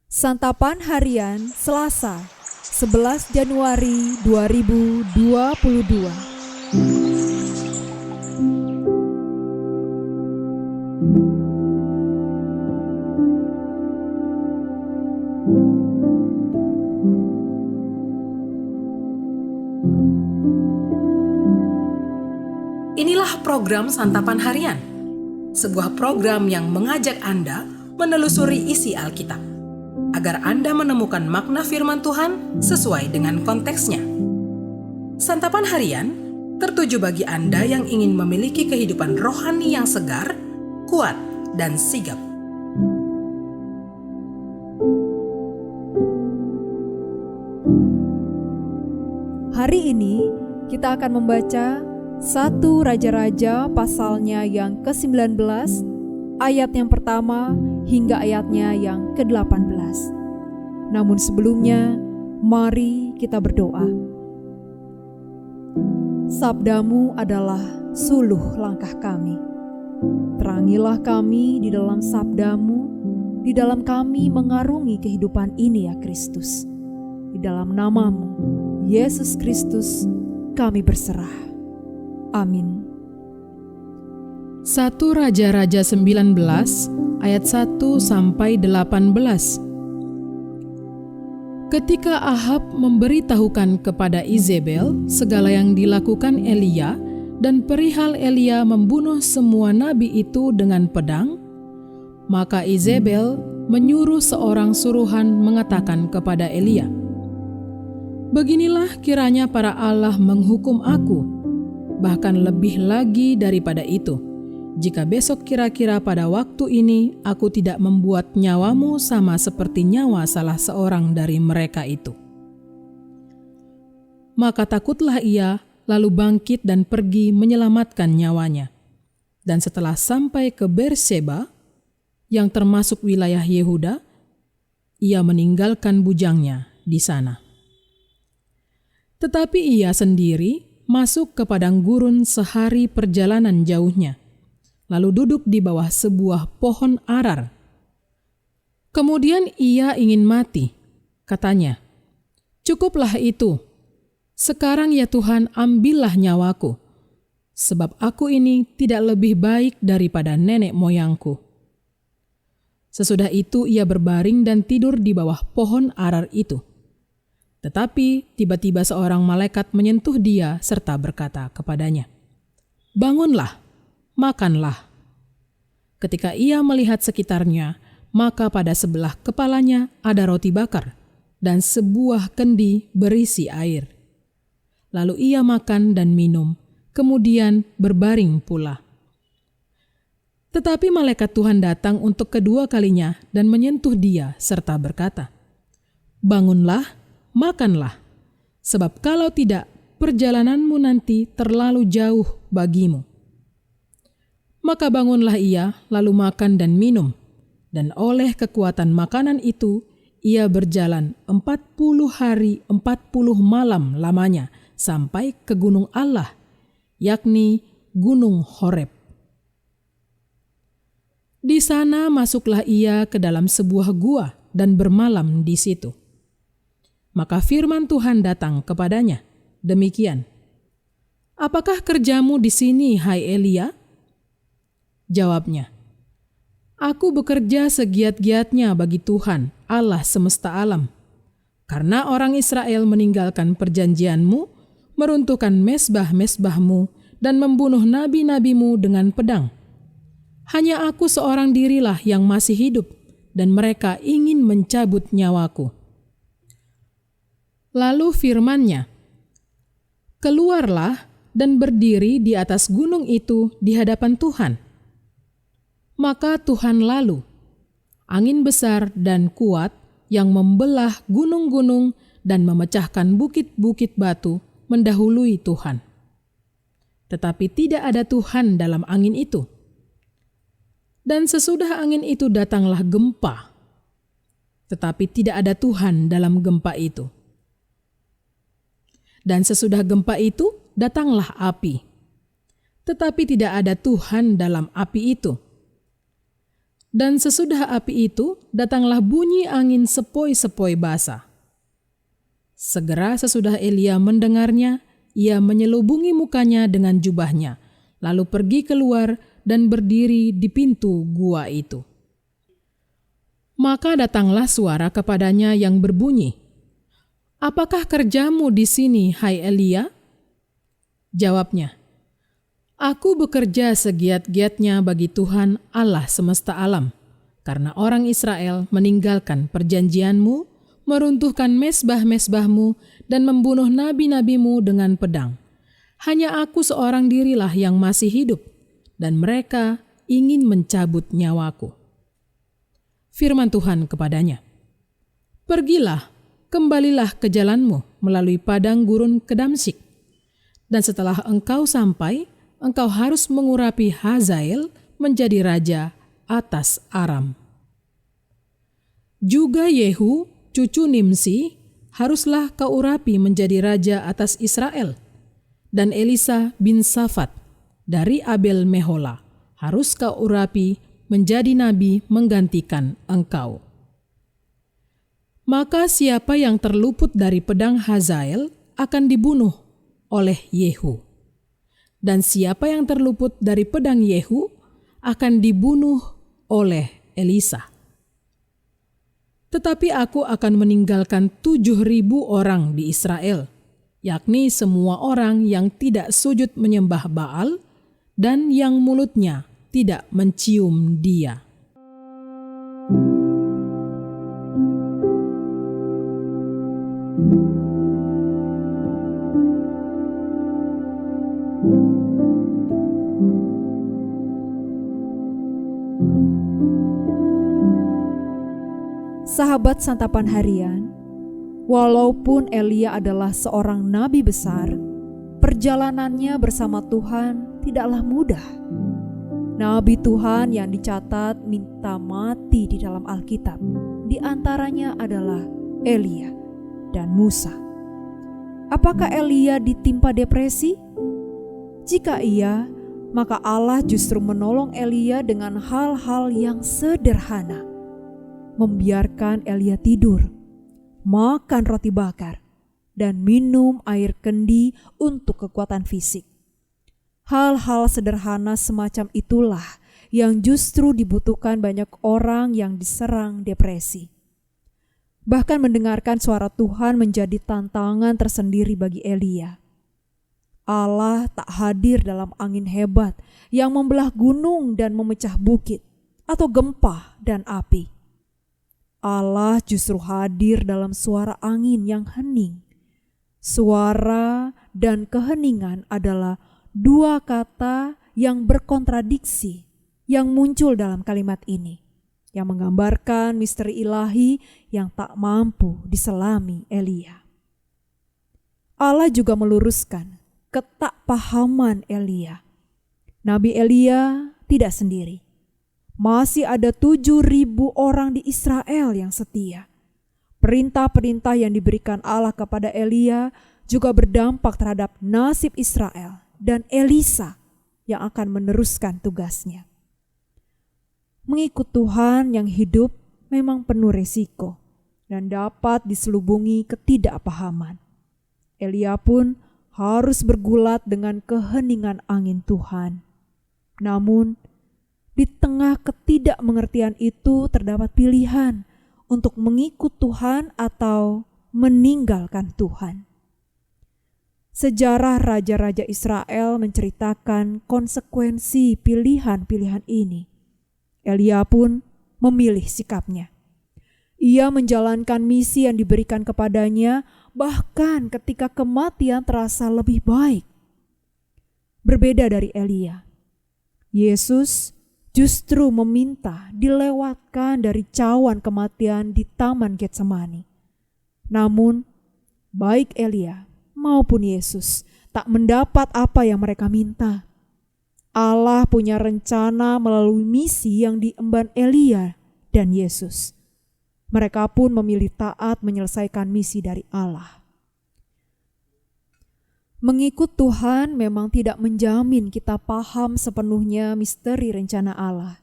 Santapan Harian Selasa 11 Januari 2022. Inilah program Santapan Harian, sebuah program yang mengajak Anda menelusuri isi Alkitab, agar Anda menemukan makna firman Tuhan sesuai dengan konteksnya. Santapan Harian tertuju bagi Anda yang ingin memiliki kehidupan rohani yang segar, kuat, dan sigap. Hari ini kita akan membaca 1 Raja-Raja pasalnya yang ke-19, ayat yang pertama hingga ayatnya yang ke-18. Namun sebelumnya, mari kita berdoa. Sabdamu adalah suluh langkah kami. Terangilah kami di dalam sabdamu, di dalam kami mengarungi kehidupan ini ya Kristus. Di dalam namamu, Yesus Kristus, kami berserah. Amin. 1 Raja-Raja 19 ayat 1-18. Ketika Ahab memberitahukan kepada Izebel segala yang dilakukan Elia dan perihal Elia membunuh semua nabi itu dengan pedang, maka Izebel menyuruh seorang suruhan mengatakan kepada Elia, "Beginilah kiranya para Allah menghukum aku, bahkan lebih lagi daripada itu, jika besok kira-kira pada waktu ini aku tidak membuat nyawamu sama seperti nyawa salah seorang dari mereka itu." Maka takutlah ia, lalu bangkit dan pergi menyelamatkan nyawanya. Dan setelah sampai ke Berseba, yang termasuk wilayah Yehuda, ia meninggalkan bujangnya di sana. Tetapi ia sendiri masuk ke padang gurun sehari perjalanan jauhnya, lalu duduk di bawah sebuah pohon arar. Kemudian ia ingin mati, katanya, "Cukuplah itu, sekarang ya Tuhan ambillah nyawaku, sebab aku ini tidak lebih baik daripada nenek moyangku." Sesudah itu ia berbaring dan tidur di bawah pohon arar itu. Tetapi tiba-tiba seorang malaikat menyentuh dia serta berkata kepadanya, "Bangunlah, makanlah." Ketika ia melihat sekitarnya, maka pada sebelah kepalanya ada roti bakar dan sebuah kendi berisi air. Lalu ia makan dan minum, kemudian berbaring pula. Tetapi malaikat Tuhan datang untuk kedua kalinya dan menyentuh dia serta berkata, "Bangunlah, makanlah, sebab kalau tidak, perjalananmu nanti terlalu jauh bagimu." Maka bangunlah ia, lalu makan dan minum, dan oleh kekuatan makanan itu, ia berjalan 40 hari 40 malam lamanya sampai ke gunung Allah, yakni Gunung Horeb. Di sana masuklah ia ke dalam sebuah gua dan bermalam di situ. Maka firman Tuhan datang kepadanya, demikian, "Apakah kerjamu di sini, hai Elia?" Jawabnya, "Aku bekerja segiat-giatnya bagi Tuhan, Allah semesta alam. Karena orang Israel meninggalkan perjanjianmu, meruntuhkan mesbah-mesbahmu, dan membunuh nabi-nabimu dengan pedang. Hanya aku seorang dirilah yang masih hidup, dan mereka ingin mencabut nyawaku." Lalu firman-Nya, "Keluarlah dan berdiri di atas gunung itu di hadapan Tuhan." Maka Tuhan lalu, angin besar dan kuat yang membelah gunung-gunung dan memecahkan bukit-bukit batu mendahului Tuhan. Tetapi tidak ada Tuhan dalam angin itu. Dan sesudah angin itu datanglah gempa, tetapi tidak ada Tuhan dalam gempa itu. Dan sesudah gempa itu datanglah api, tetapi tidak ada Tuhan dalam api itu. Dan sesudah api itu, datanglah bunyi angin sepoi-sepoi basah. Segera sesudah Elia mendengarnya, ia menyelubungi mukanya dengan jubahnya, lalu pergi keluar dan berdiri di pintu gua itu. Maka datanglah suara kepadanya yang berbunyi, "Apakah kerjamu di sini, hai Elia?" Jawabnya, "Aku bekerja segiat-giatnya bagi Tuhan Allah semesta alam, karena orang Israel meninggalkan perjanjianmu, meruntuhkan mezbah-mezbahmu, dan membunuh nabi-nabimu dengan pedang. Hanya aku seorang dirilah yang masih hidup, dan mereka ingin mencabut nyawaku." Firman Tuhan kepadanya, "Pergilah, kembalilah ke jalanmu melalui padang gurun ke Damsyik, dan setelah engkau sampai, engkau harus mengurapi Hazael menjadi raja atas Aram. Juga Yehu, cucu Nimsi, haruslah kau urapi menjadi raja atas Israel. Dan Elisa bin Safat dari Abel Mehola harus kau urapi menjadi nabi menggantikan engkau. Maka siapa yang terluput dari pedang Hazael akan dibunuh oleh Yehu. Dan siapa yang terluput dari pedang Yehu akan dibunuh oleh Elisa. Tetapi aku akan meninggalkan 7.000 orang di Israel, yakni semua orang yang tidak sujud menyembah Baal dan yang mulutnya tidak mencium dia." Sahabat Santapan Harian, walaupun Elia adalah seorang nabi besar, perjalanannya bersama Tuhan tidaklah mudah. Nabi Tuhan yang dicatat minta mati di dalam Alkitab, di antaranya adalah Elia dan Musa. Apakah Elia ditimpa depresi? Jika iya, maka Allah justru menolong Elia dengan hal-hal yang sederhana. Membiarkan Elia tidur, makan roti bakar, dan minum air kendi untuk kekuatan fisik. Hal-hal sederhana semacam itulah yang justru dibutuhkan banyak orang yang diserang depresi. Bahkan mendengarkan suara Tuhan menjadi tantangan tersendiri bagi Elia. Allah tak hadir dalam angin hebat yang membelah gunung dan memecah bukit, atau gempa dan api. Allah justru hadir dalam suara angin yang hening. Suara dan keheningan adalah dua kata yang berkontradiksi yang muncul dalam kalimat ini, yang menggambarkan misteri ilahi yang tak mampu diselami Elia. Allah juga meluruskan ketakpahaman Elia. Nabi Elia tidak sendiri. Masih ada 7.000 orang di Israel yang setia. Perintah-perintah yang diberikan Allah kepada Elia juga berdampak terhadap nasib Israel dan Elisa yang akan meneruskan tugasnya. Mengikut Tuhan yang hidup memang penuh resiko dan dapat diselubungi ketidakpahaman. Elia pun harus bergulat dengan keheningan angin Tuhan. Namun, di tengah ketidakmengertian itu terdapat pilihan untuk mengikut Tuhan atau meninggalkan Tuhan. Sejarah raja-raja Israel menceritakan konsekuensi pilihan-pilihan ini. Elia pun memilih sikapnya. Ia menjalankan misi yang diberikan kepadanya bahkan ketika kematian terasa lebih baik. Berbeda dari Elia, Yesus justru meminta dilewatkan dari cawan kematian di Taman Getsemani. Namun, baik Elia maupun Yesus tak mendapat apa yang mereka minta. Allah punya rencana melalui misi yang diemban Elia dan Yesus. Mereka pun memilih taat menyelesaikan misi dari Allah. Mengikut Tuhan memang tidak menjamin kita paham sepenuhnya misteri rencana Allah.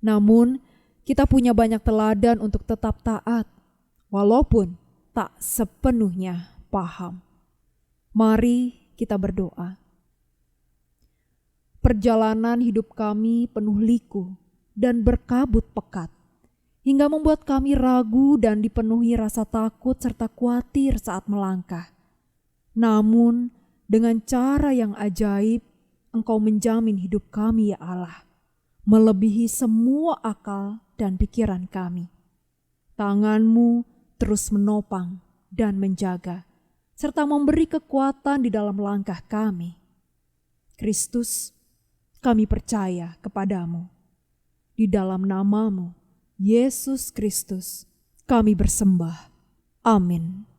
Namun, kita punya banyak teladan untuk tetap taat, walaupun tak sepenuhnya paham. Mari kita berdoa. Perjalanan hidup kami penuh liku dan berkabut pekat, hingga membuat kami ragu dan dipenuhi rasa takut serta khawatir saat melangkah. Namun, dengan cara yang ajaib, Engkau menjamin hidup kami, ya Allah, melebihi semua akal dan pikiran kami. Tangan-Mu terus menopang dan menjaga, serta memberi kekuatan di dalam langkah kami. Kristus, kami percaya kepadamu. Di dalam nama-Mu, Yesus Kristus, kami bersembah. Amin.